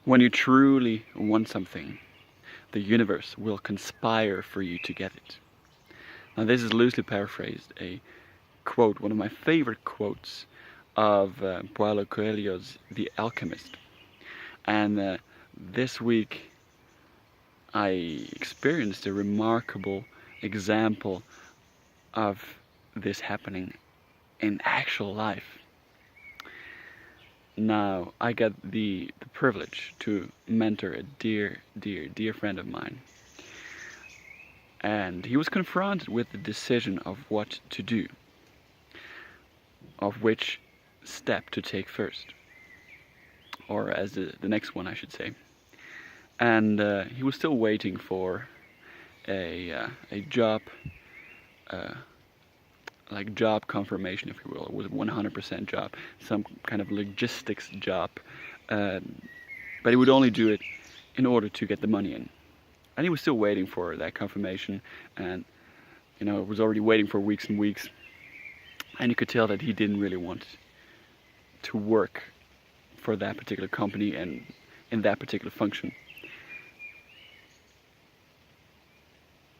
When you truly want something, the universe will conspire for you to get it. Now, this is loosely paraphrased a quote, one of my favorite quotes of Paulo Coelho's The Alchemist. And this week I experienced a remarkable example of this happening in actual life. Now, I got the privilege to mentor a dear, dear, dear friend of mine. And he was confronted with the decision of what to do, of which step to take first, or as the next one I should say. And he was still waiting for a job, like job confirmation, if you will. It was a 100% job, some kind of logistics job, but he would only do it in order to get the money in. And he was still waiting for that confirmation, and it was already waiting for weeks and weeks. And you could tell that he didn't really want to work for that particular company and in that particular function.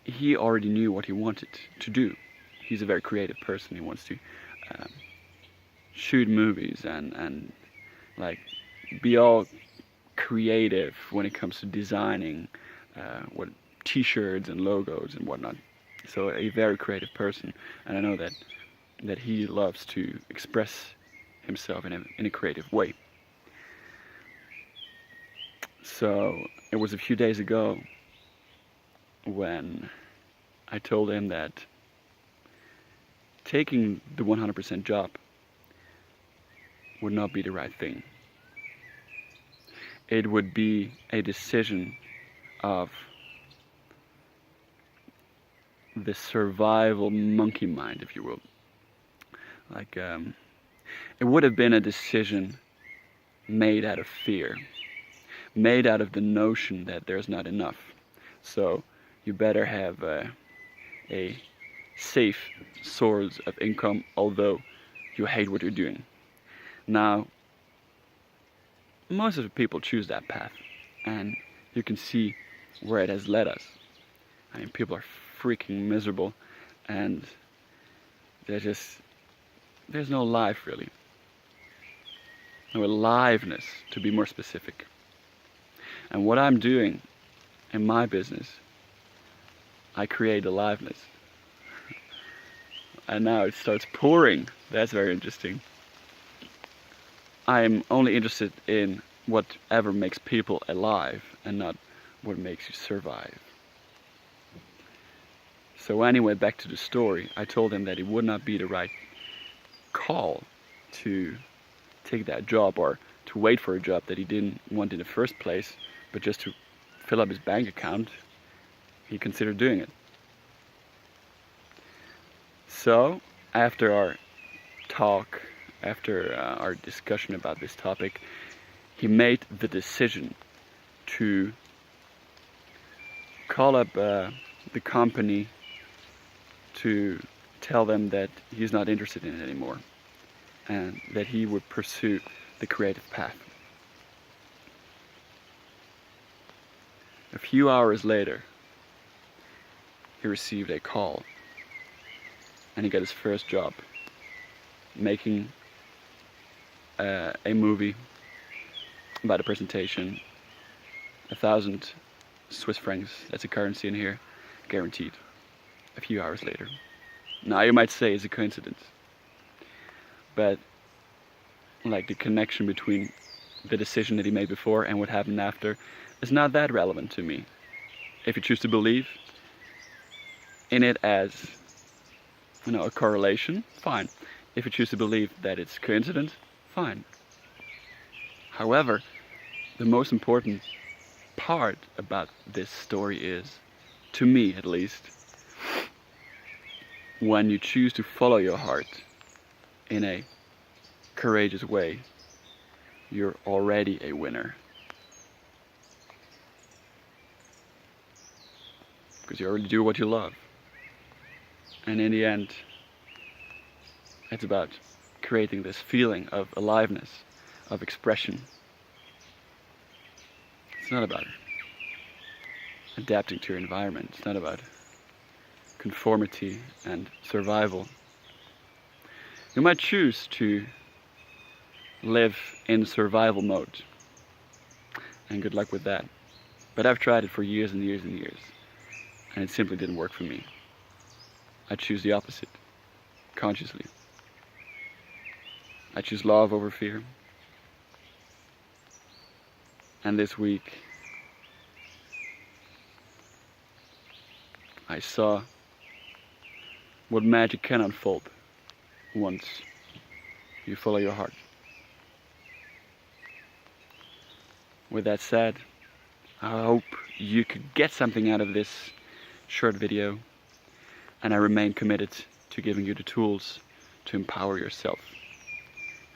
He already knew what he wanted to do. He's a very creative person. He wants to shoot movies and like be all creative when it comes to designing what t-shirts and logos and whatnot. So a very creative person, and I know that he loves to express himself in a creative way. So it was a few days ago when I told him that taking the 100% job would not be the right thing. It would be a decision of the survival monkey mind, if you will. Like, it would have been a decision made out of fear, made out of the notion that there's not enough. So you better have a safe source of income, although you hate what you're doing. Now, most of the people choose that path, and you can see where it has led us. I mean, people are freaking miserable, and there's no life really. No aliveness, to be more specific. And what I'm doing in my business, I create aliveness. And now it starts pouring. That's very interesting. I'm only interested in whatever makes people alive and not what makes you survive. So anyway, back to the story. I told him that it would not be the right call to take that job or to wait for a job that he didn't want in the first place, but just to fill up his bank account. He considered doing it. So after our talk, after our discussion about this topic, he made the decision to call up the company to tell them that he's not interested in it anymore and that he would pursue the creative path. A few hours later, he received a call and he got his first job making a movie about a presentation. 1,000 Swiss francs, that's a currency in here, guaranteed. A few hours later. Now you might say it's a coincidence, but like the connection between the decision that he made before and what happened after is not that relevant to me. If you choose to believe in it as a correlation, fine. If you choose to believe that it's coincidence, fine. However, the most important part about this story is, to me at least, when you choose to follow your heart in a courageous way, you're already a winner. Because you already do what you love. And in the end, it's about creating this feeling of aliveness, of expression. It's not about adapting to your environment. It's not about conformity and survival. You might choose to live in survival mode, and good luck with that. But I've tried it for years and years and years, and it simply didn't work for me. I choose the opposite, consciously. I choose love over fear. And this week, I saw what magic can unfold once you follow your heart. With that said, I hope you could get something out of this short video, and I remain committed to giving you the tools to empower yourself.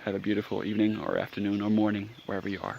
Have a beautiful evening or afternoon or morning, wherever you are.